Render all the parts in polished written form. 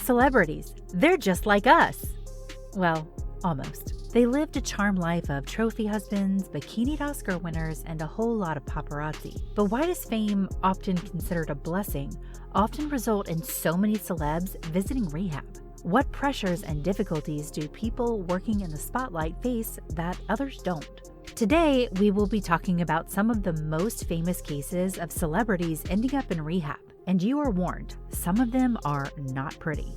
celebrities. They're just like us. Well, almost. They lived a charmed life of trophy husbands, bikinied Oscar winners, and a whole lot of paparazzi. But why does fame, often considered a blessing, often result in so many celebs visiting rehab? What pressures and difficulties do people working in the spotlight face that others don't? Today, we will be talking about some of the most famous cases of celebrities ending up in rehab. And you are warned, some of them are not pretty.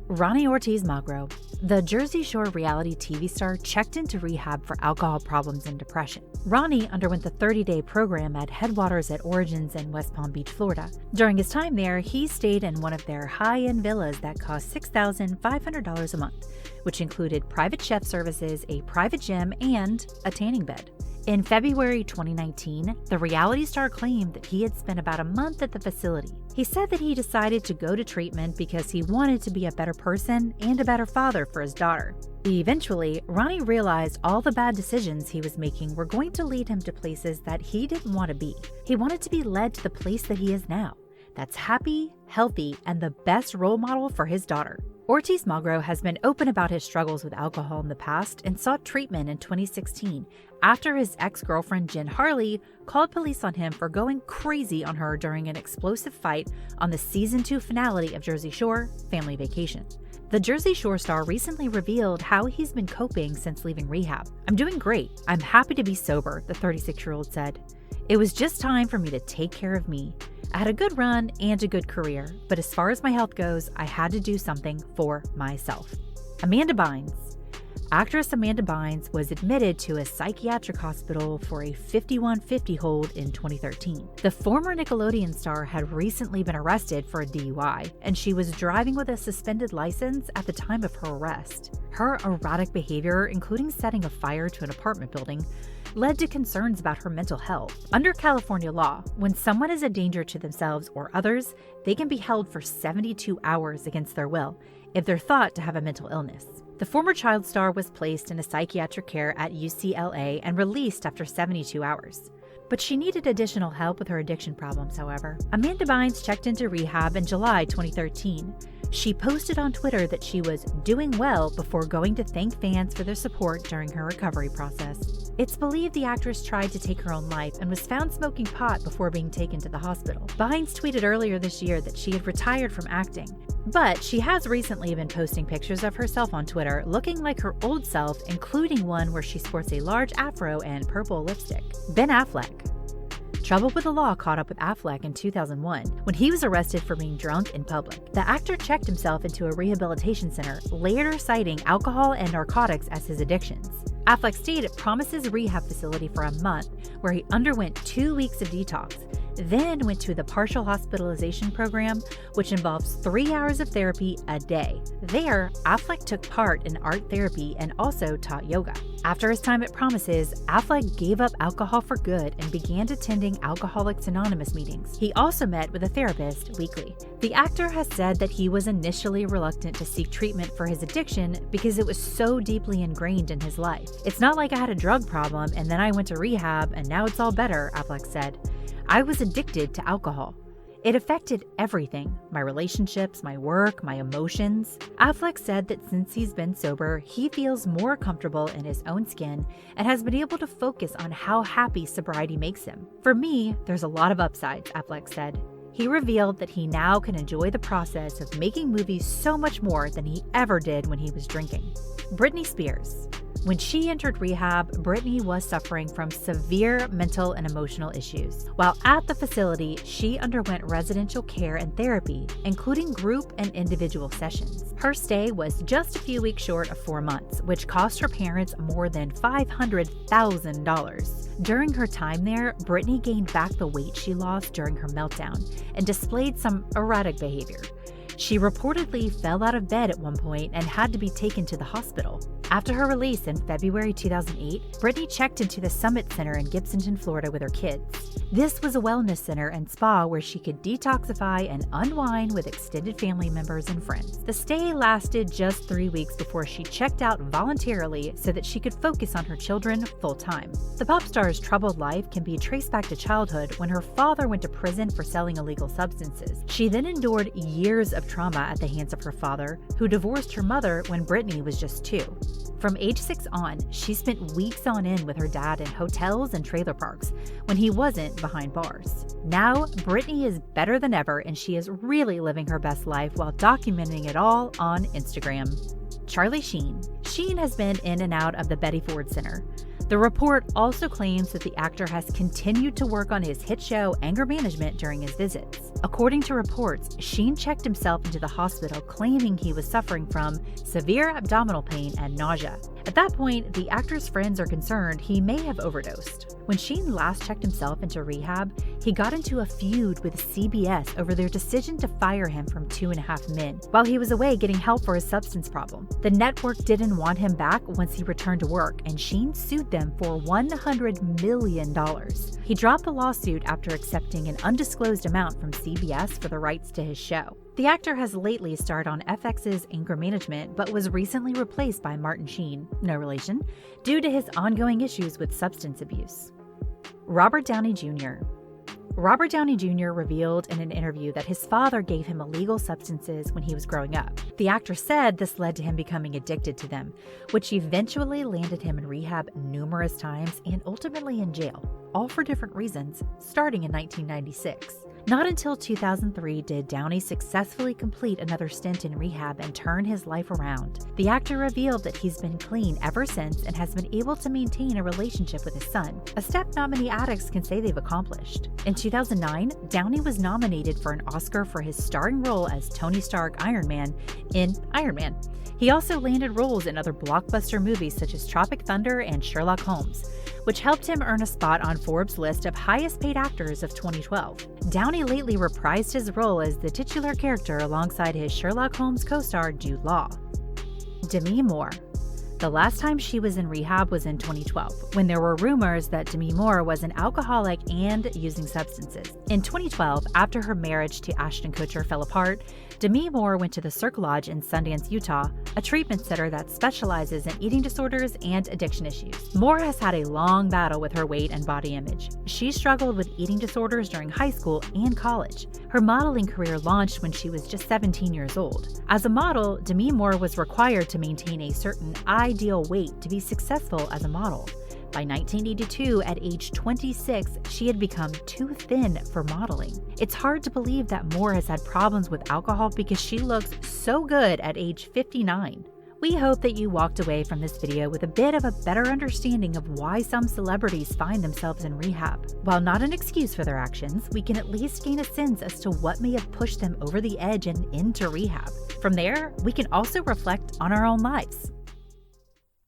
Ronnie Ortiz Magro, the Jersey Shore reality TV star, checked into rehab for alcohol problems and depression. Ronnie underwent the 30-day program at Headwaters at Origins in West Palm Beach, Florida. During his time there, he stayed in one of their high-end villas that cost $6,500 a month, which included private chef services, a private gym, and a tanning bed. In February 2019, the reality star claimed that he had spent about a month at the facility. He said that he decided to go to treatment because he wanted to be a better person and a better father for his daughter. Eventually, Ronnie realized all the bad decisions he was making were going to lead him to places that he didn't want to be. He wanted to be led to the place that he is now, that's happy, healthy, and the best role model for his daughter. Ortiz Magro has been open about his struggles with alcohol in the past and sought treatment in 2016 after his ex-girlfriend Jen Harley called police on him for going crazy on her during an explosive fight on the Season 2 finale of Jersey Shore, Family Vacation. The Jersey Shore star recently revealed how he's been coping since leaving rehab. "I'm doing great. I'm happy to be sober," the 36-year-old said. "It was just time for me to take care of me. I had a good run and a good career, but as far as my health goes, I had to do something for myself." Amanda Bynes. Actress Amanda Bynes was admitted to a psychiatric hospital for a 5150 hold in 2013. The former Nickelodeon star had recently been arrested for a DUI, and she was driving with a suspended license at the time of her arrest. Her erratic behavior, including setting a fire to an apartment building, led to concerns about her mental health. Under California law, when someone is a danger to themselves or others, they can be held for 72 hours against their will if they're thought to have a mental illness. The former child star was placed in a psychiatric care at UCLA and released after 72 hours. But she needed additional help with her addiction problems, however. Amanda Bynes checked into rehab in July 2013. She posted on Twitter that she was doing well before going to thank fans for their support during her recovery process. It's believed the actress tried to take her own life and was found smoking pot before being taken to the hospital. Bynes tweeted earlier this year that she had retired from acting, but she has recently been posting pictures of herself on Twitter looking like her old self, including one where she sports a large afro and purple lipstick. Ben Affleck. Trouble with the law caught up with Affleck in 2001 when he was arrested for being drunk in public. The actor checked himself into a rehabilitation center, later citing alcohol and narcotics as his addictions. Affleck stayed at Promises Rehab Facility for a month, where he underwent 2 weeks of detox, then went to the partial hospitalization program, which involves 3 hours of therapy a day. There, Affleck took part in art therapy and also taught yoga. After his time at Promises, Affleck gave up alcohol for good and began attending Alcoholics Anonymous meetings. He also met with a therapist weekly. The actor has said that he was initially reluctant to seek treatment for his addiction because it was so deeply ingrained in his life. "It's not like I had a drug problem and then I went to rehab and now it's all better," Affleck said. "I was addicted to alcohol. It affected everything, my relationships, my work, my emotions." Affleck said that since he's been sober, he feels more comfortable in his own skin and has been able to focus on how happy sobriety makes him. "For me, there's a lot of upsides," Affleck said. He revealed that he now can enjoy the process of making movies so much more than he ever did when he was drinking. Britney Spears. When she entered rehab, Britney was suffering from severe mental and emotional issues. While at the facility, she underwent residential care and therapy, including group and individual sessions. Her stay was just a few weeks short of 4 months, which cost her parents more than $500,000. During her time there, Britney gained back the weight she lost during her meltdown and displayed some erratic behavior. She reportedly fell out of bed at one point and had to be taken to the hospital. After her release in February 2008, Britney checked into the Summit Center in Gibsonton, Florida with her kids. This was a wellness center and spa where she could detoxify and unwind with extended family members and friends. The stay lasted just 3 weeks before she checked out voluntarily so that she could focus on her children full-time. The pop star's troubled life can be traced back to childhood when her father went to prison for selling illegal substances. She then endured years of trauma at the hands of her father, who divorced her mother when Britney was just 2. From age 6 on, she spent weeks on end with her dad in hotels and trailer parks when he wasn't behind bars. Now, Britney is better than ever and she is really living her best life while documenting it all on Instagram. Charlie Sheen. Sheen has been in and out of the Betty Ford Center. The report also claims that the actor has continued to work on his hit show Anger Management during his visits. According to reports, Sheen checked himself into the hospital claiming he was suffering from severe abdominal pain and nausea. At that point, the actor's friends are concerned he may have overdosed. When Sheen last checked himself into rehab, he got into a feud with CBS over their decision to fire him from 2.5 Men while he was away getting help for his substance problem. The network didn't want him back once he returned to work, and Sheen sued them for $100 million. He dropped the lawsuit after accepting an undisclosed amount from CBS for the rights to his show. The actor has lately starred on FX's Anger Management, but was recently replaced by Martin Sheen, no relation, due to his ongoing issues with substance abuse. Robert Downey Jr. Robert Downey Jr. revealed in an interview that his father gave him illegal substances when he was growing up. The actor said this led to him becoming addicted to them, which eventually landed him in rehab numerous times and ultimately in jail, all for different reasons, starting in 1996. Not until 2003 did Downey successfully complete another stint in rehab and turn his life around. The actor revealed that he's been clean ever since and has been able to maintain a relationship with his son, a step not many addicts can say they've accomplished. In 2009, Downey was nominated for an Oscar for his starring role as Tony Stark Iron Man in Iron Man. He also landed roles in other blockbuster movies such as Tropic Thunder and Sherlock Holmes, which helped him earn a spot on Forbes' list of highest paid actors of 2012. Downey lately reprised his role as the titular character alongside his Sherlock Holmes co-star Jude Law. Demi Moore. The last time she was in rehab was in 2012, when there were rumors that Demi Moore was an alcoholic and using substances. In 2012, after her marriage to Ashton Kutcher fell apart, Demi Moore went to the Cirque Lodge in Sundance, Utah, a treatment center that specializes in eating disorders and addiction issues. Moore has had a long battle with her weight and body image. She struggled with eating disorders during high school and college. Her modeling career launched when she was just 17 years old. As a model, Demi Moore was required to maintain a certain ideal weight to be successful as a model. By 1982, at age 26, she had become too thin for modeling. It's hard to believe that Moore has had problems with alcohol because she looks so good at age 59. We hope that you walked away from this video with a bit of a better understanding of why some celebrities find themselves in rehab. While not an excuse for their actions, we can at least gain a sense as to what may have pushed them over the edge and into rehab. From there, we can also reflect on our own lives.